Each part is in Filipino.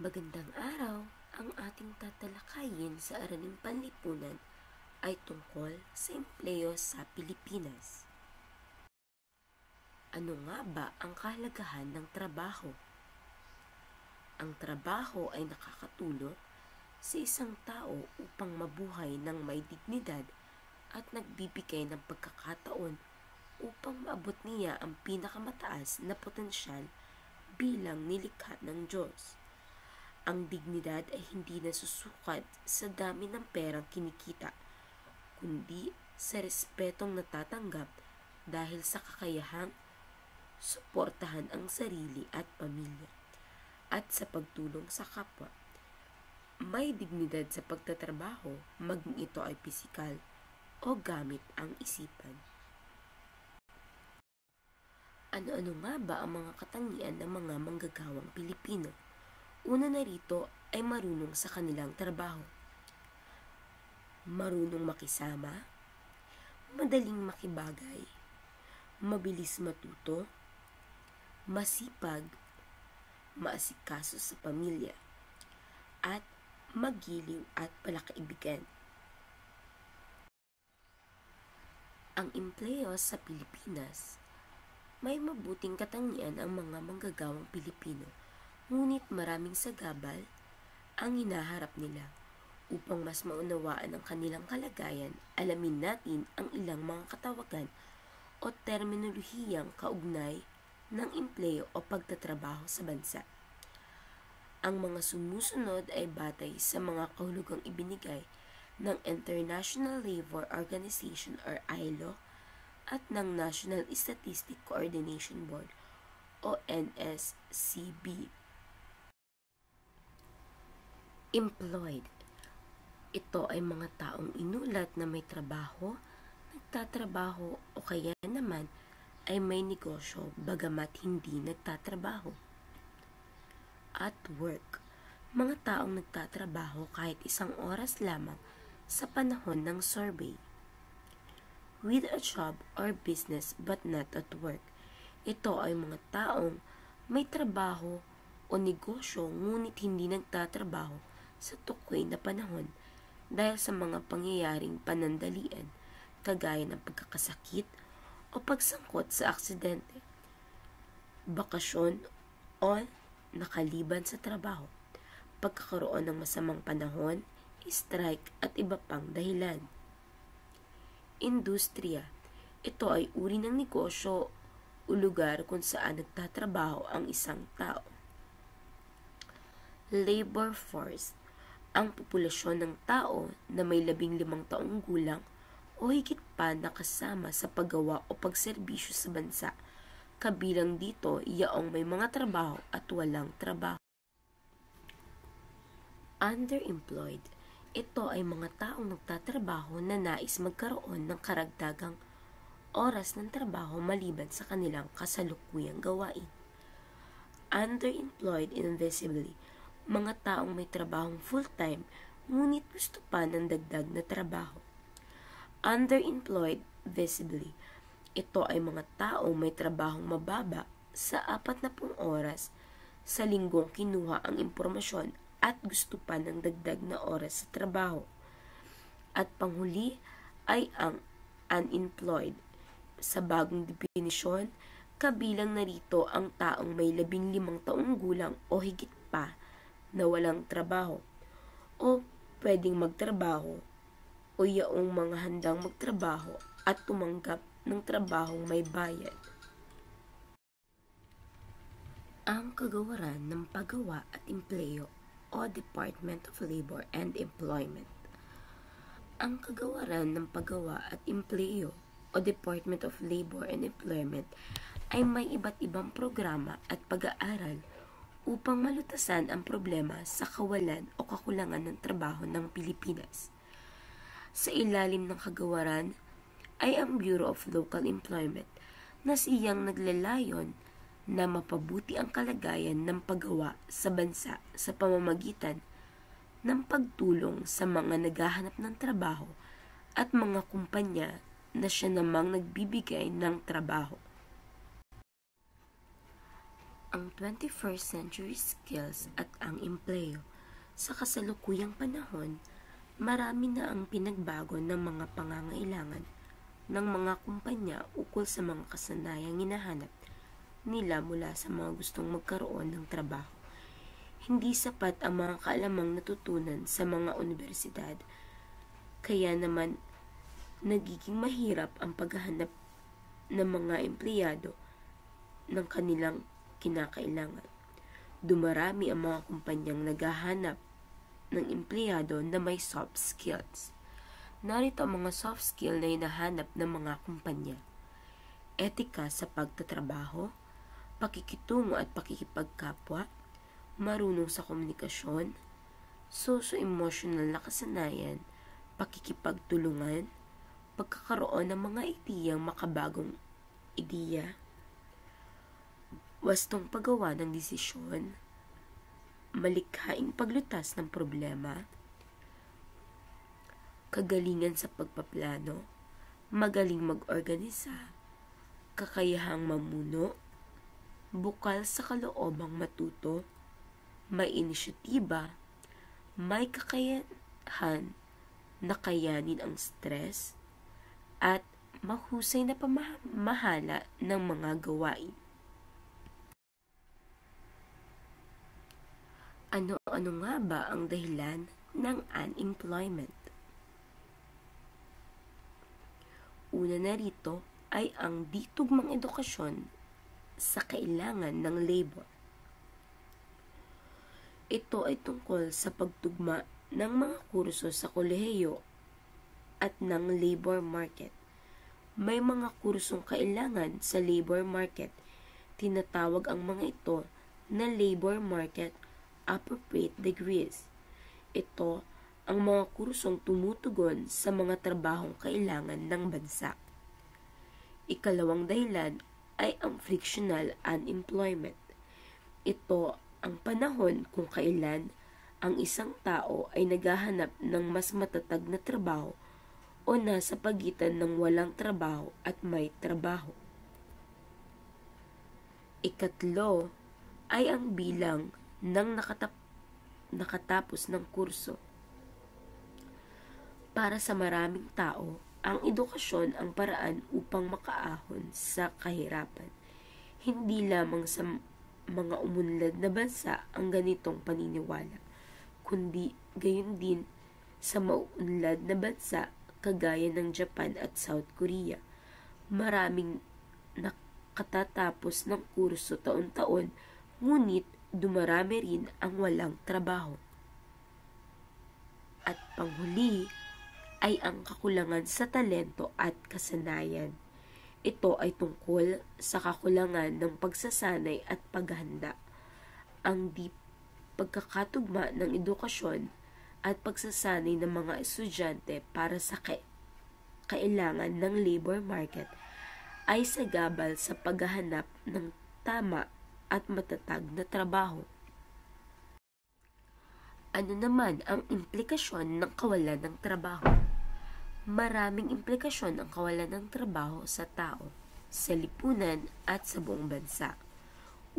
Magandang araw! Ang ating tatalakayin sa Araling Panlipunan ay tungkol sa empleo sa Pilipinas. Ano nga ba ang kahalagahan ng trabaho? Ang trabaho ay nakakatulong sa isang tao upang mabuhay ng may dignidad at nagbibigay ng pagkakataon upang maabot niya ang pinakamataas na potensyal bilang nilikha ng Diyos. Ang dignidad ay hindi nasusukat sa dami ng perang kinikita, kundi sa respetong natatanggap dahil sa kakayahang suportahan ang sarili at pamilya, at sa pagtulong sa kapwa. May dignidad sa pagtatrabaho, maging ito ay pisikal o gamit ang isipan. Ano-ano nga ba ang mga katangian ng mga manggagawang Pilipino? Una na rito ay marunong sa kanilang trabaho. Marunong makisama, madaling makibagay, mabilis matuto, masipag, maasikaso sa pamilya, at magiliw at palakaibigan. Ang empleo sa Pilipinas, may mabuting katangian ang mga manggagawang Pilipino, ngunit maraming sagabal ang hinaharap nila. Upang mas maunawaan ang kanilang kalagayan, alamin natin ang ilang mga katawagan o terminolohiyang kaugnay ng empleo o pagtatrabaho sa bansa. Ang mga sumusunod ay batay sa mga kahulugang ibinigay ng International Labour Organization or ILO at ng National Statistic Coordination Board o NSCB. Employed. Ito ay mga taong inulat na may trabaho, nagtatrabaho o kaya naman ay may negosyo bagamat hindi nagtatrabaho. At work. Mga taong nagtatrabaho kahit isang oras lamang sa panahon ng survey. With a job or business but not at work. Ito ay mga taong may trabaho o negosyo ngunit hindi nagtatrabaho sa tukoy na panahon dahil sa mga pangyayaring panandalian kagaya ng pagkakasakit o pagsangkot sa aksidente, bakasyon o nakaliban sa trabaho, pagkakaroon ng masamang panahon, strike at iba pang dahilan. Industriya. Ito ay uri ng negosyo o lugar kung saan nagtatrabaho ang isang tao. Labor force. Ang populasyon ng tao na may 15 taong gulang o higit pa na kasama sa paggawa o pagserbisyo sa bansa. Kabilang dito, yaong may mga trabaho at walang trabaho. Underemployed. Ito ay mga taong nagtatrabaho na nais magkaroon ng karagdagang oras ng trabaho maliban sa kanilang kasalukuyang gawain. Underemployed invisibly. Mga taong may trabahong full-time ngunit gusto pa ng dagdag na trabaho. Underemployed visibly. Ito ay mga taong may trabahong mababa sa 40 oras sa linggong kinuha ang impormasyon at gusto pa ng dagdag na oras sa trabaho. At panghuli ay ang unemployed. Sa bagong definisyon, kabilang narito ang taong may 15 taong gulang o higit pa na walang trabaho o pwedeng magtrabaho o yaong mga handang magtrabaho at tumanggap ng trabahong may bayad. Ang Kagawaran ng Paggawa at Empleo o Department of Labor and Employment. Ang Kagawaran ng Paggawa at Empleo o Department of Labor and Employment ay may iba't ibang programa at pag-aaral upang malutasan ang problema sa kawalan o kakulangan ng trabaho ng Pilipinas. Sa ilalim ng kagawaran ay ang Bureau of Local Employment na siyang naglalayon na mapabuti ang kalagayan ng paggawa sa bansa sa pamamagitan ng pagtulong sa mga naghahanap ng trabaho at mga kumpanya na siya namang nagbibigay ng trabaho. ang 21st century skills at ang empleyo. Sa kasalukuyang panahon, marami na ang pinagbago ng mga pangangailangan ng mga kumpanya ukol sa mga kasanayang hinahanap nila mula sa mga gustong magkaroon ng trabaho. Hindi sapat ang mga kaalamang natutunan sa mga universidad, kaya naman nagiging mahirap ang paghahanap ng mga empleyado ng kanilang kinakailangan. Dumarami ang mga kumpanyang naghahanap ng empleyado na may soft skills. Narito ang mga soft skill na hinahanap ng mga kumpanya: etika sa pagtatrabaho, pakikitungo at pakikipagkapwa, marunong sa komunikasyon, socio-emotional na kasanayan, pakikipagtulungan, pagkakaroon ng mga ideyang makabagong ideya, wastong paggawa ng desisyon, malikhaing paglutas ng problema, kagalingan sa pagpaplano, magaling mag-organisa, kakayahang mamuno, bukal sa kaloobang matuto, may inisyatiba, may kakayahan na kayanin ang stress, at mahusay na pamamahala ng mga gawain. Ano-ano nga ba ang dahilan ng unemployment? Una na rito ay ang di tugmang edukasyon sa kailangan ng labor. Ito ay tungkol sa pagtugma ng mga kurso sa kolehiyo at ng labor market. May mga kursong kailangan sa labor market. Tinatawag ang mga ito na labor market appropriate degrees. Ito ang mga kursong tumutugon sa mga trabahong kailangan ng bansa. Ikalawang dahilan ay ang frictional unemployment. Ito ang panahon kung kailan ang isang tao ay naghahanap ng mas matatag na trabaho o nasa pagitan ng walang trabaho at may trabaho. Ikatlo ay ang bilang ng nakatapos ng kurso. Para sa maraming tao, ang edukasyon ang paraan upang makaahon sa kahirapan. Hindi lamang sa mga umunlad na bansa ang ganitong paniniwala, kundi gayon din sa mauunlad na bansa kagaya ng Japan at South Korea. Maraming nakatatapos ng kurso taon-taon, ngunit dumarami rin ang walang trabaho. At panghuli ay ang kakulangan sa talento at kasanayan. Ito ay tungkol sa kakulangan ng pagsasanay at paghahanda, ang di pagkakatugma ng edukasyon at pagsasanay ng mga estudyante para sa kailangan ng labor market ay sagabal sa paghahanap ng tama at matatag na trabaho. Ano naman ang implikasyon ng kawalan ng trabaho? Maraming implikasyon ang kawalan ng trabaho sa tao, sa lipunan at sa buong bansa.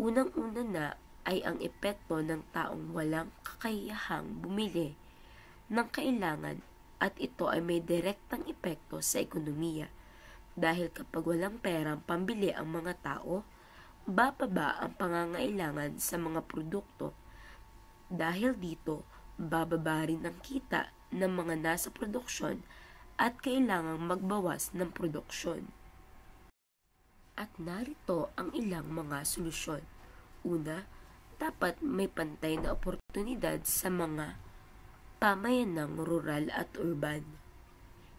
Unang-una na ay ang epekto ng taong walang kakayahang bumili ng kailangan, at ito ay may direktang epekto sa ekonomiya. Dahil kapag walang perang pambili ang mga tao, bababa ang pangangailangan sa mga produkto. Dahil dito, bababa rin ang kita ng mga nasa produksyon at kailangang magbawas ng produksyon. At narito ang ilang mga solusyon. Una, dapat may pantay na oportunidad sa mga pamayanang rural at urban.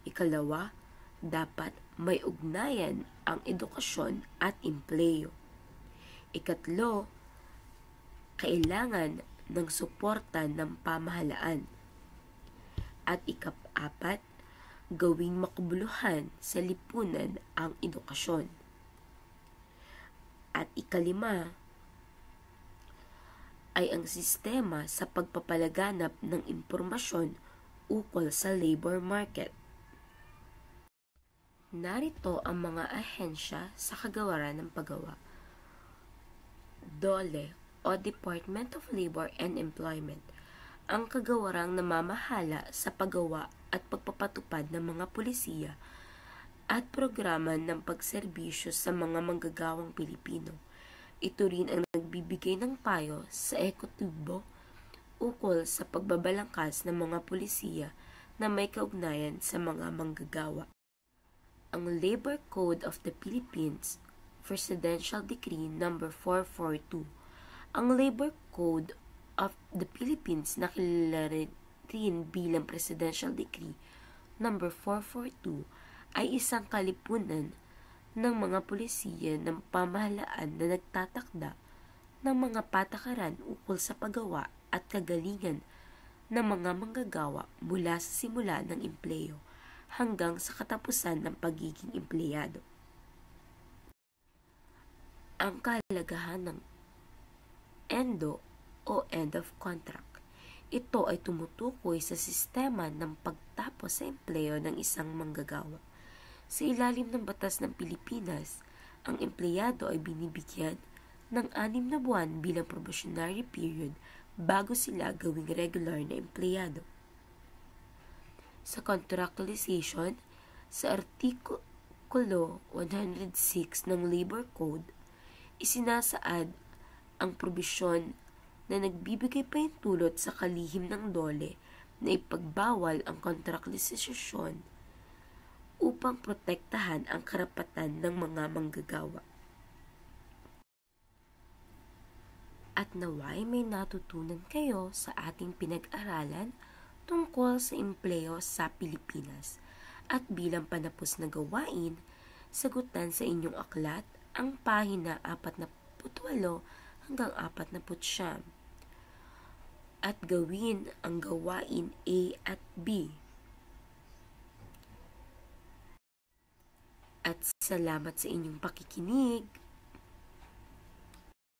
Ikalawa, dapat may ugnayan ang edukasyon at empleyo. Ikatlo, kailangan ng suporta ng pamahalaan. At ika-apat, gawing makabuluhan sa lipunan ang edukasyon. At ikalima, ay ang sistema sa pagpapalaganap ng impormasyon ukol sa labor market. Narito ang mga ahensya sa kagawaran ng paggawa. DOLE o Department of Labor and Employment, ang kagawarang namamahala sa paggawa at pagpapatupad ng mga pulisiya at programa ng pagserbisyo sa mga manggagawang Pilipino. Ito rin ang nagbibigay ng payo sa ehekutibo ukol sa pagbabalangkas ng mga pulisiya na may kaugnayan sa mga manggagawa. Ang Labor Code of the Philippines, Presidential Decree No. 442. Ang Labor Code of the Philippines na kilala rin bilang Presidential Decree No. 442 ay isang kalipunan ng mga pulisiya ng pamahalaan na nagtatakda ng mga patakaran ukol sa paggawa at kagalingan ng mga manggagawa mula sa simula ng empleyo hanggang sa katapusan ng pagiging empleyado. Ang kahalagahan ng ENDO o End of Contract. Ito ay tumutukoy sa sistema ng pagtapos sa empleyo ng isang manggagawa. Sa ilalim ng batas ng Pilipinas, ang empleyado ay binibigyan ng 6 na buwan bilang probationary period bago sila gawing regular na empleyado. Sa contractualization, sa Artikulo 106 ng Labor Code, isinasaad ang probisyon na nagbibigay pahintulot sa kalihim ng DOLE na ipagbawal ang contractualization upang protektahan ang karapatan ng mga manggagawa. At naway may natutunan kayo sa ating pinag-aralan tungkol sa empleyo sa Pilipinas. At bilang panapos na gawain, sagutan sa inyong aklat ang pahina 48 hanggang 49. At gawin ang gawain A at B. At salamat sa inyong pakikinig.